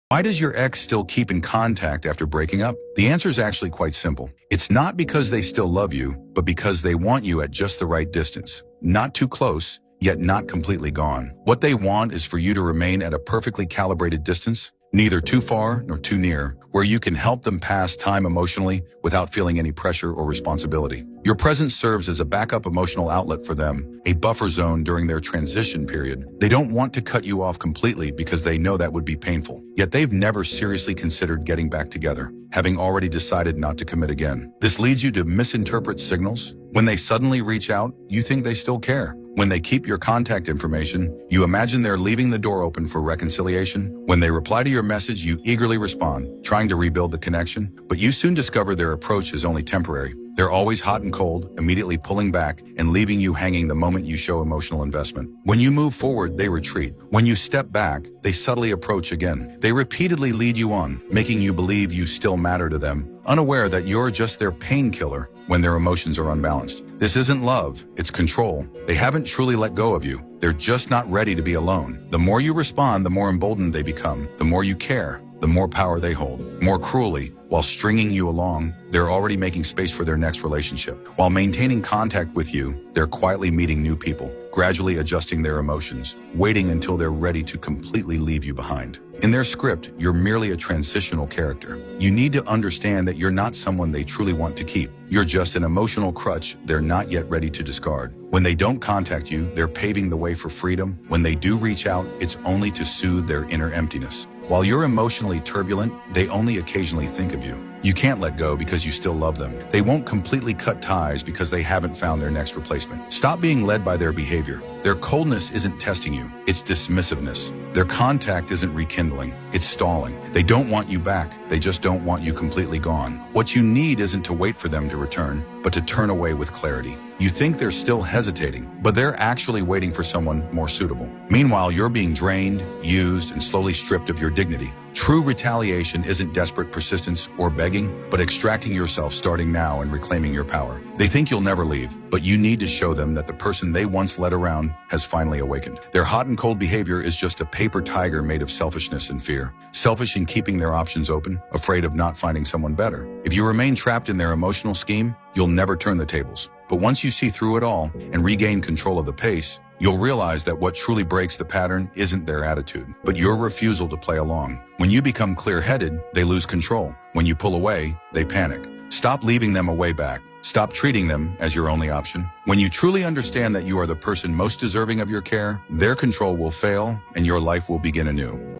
Why does your ex still keep in contact after breaking up? The answer is actually quite simple. It's not because they still love you, but because they want you at just the right distance. Not too close, yet not completely gone. What they want is for you to remain at a perfectly calibrated distance, neither too far nor too near, where you can help them pass time emotionally without feeling any pressure or responsibility. Your presence serves as a backup emotional outlet for them, a buffer zone during their transition period. They don't want to cut you off completely because they know that would be painful. Yet they've never seriously considered getting back together, having already decided not to commit again. This leads you to misinterpret signals. When they suddenly reach out, you think they still care. When they keep your contact information, you imagine they're leaving the door open for reconciliation. When they reply to your message, you eagerly respond, trying to rebuild the connection. But you soon discover their approach is only temporary. They're always hot and cold, immediately pulling back and leaving you hanging the moment you show emotional investment. When you move forward, they retreat. When you step back, they subtly approach again. They repeatedly lead you on, making you believe you still matter to them, unaware that you're just their painkiller when their emotions are unbalanced. This isn't love, it's control. They haven't truly let go of you. They're just not ready to be alone. The more you respond, the more emboldened they become. The more you care, the more power they hold. More cruelly, while stringing you along, they're already making space for their next relationship. While maintaining contact with you, they're quietly meeting new people, gradually adjusting their emotions, waiting until they're ready to completely leave you behind. In their script, you're merely a transitional character. You need to understand that you're not someone they truly want to keep. You're just an emotional crutch they're not yet ready to discard. When they don't contact you, they're paving the way for freedom. When they do reach out, it's only to soothe their inner emptiness. While you're emotionally turbulent, they only occasionally think of you. You can't let go because you still love them. They won't completely cut ties because they haven't found their next replacement. Stop being led by their behavior. Their coldness isn't testing you, it's dismissiveness. Their contact isn't rekindling, it's stalling. They don't want you back, they just don't want you completely gone. What you need isn't to wait for them to return, but to turn away with clarity. You think they're still hesitating, but they're actually waiting for someone more suitable. Meanwhile, you're being drained, used, and slowly stripped of your dignity. True retaliation isn't desperate persistence or begging, but extracting yourself starting now and reclaiming your power. They think you'll never leave, but you need to show them that the person they once led around has finally awakened. Their hot and cold behavior is just a paper tiger made of selfishness and fear. Selfish in keeping their options open, afraid of not finding someone better. If you remain trapped in their emotional scheme, you'll never turn the tables. But once you see through it all and regain control of the pace, you'll realize that what truly breaks the pattern isn't their attitude, but your refusal to play along. When you become clear-headed, they lose control. When you pull away, they panic. Stop leaving them a way back. Stop treating them as your only option. When you truly understand that you are the person most deserving of your care, their control will fail and your life will begin anew.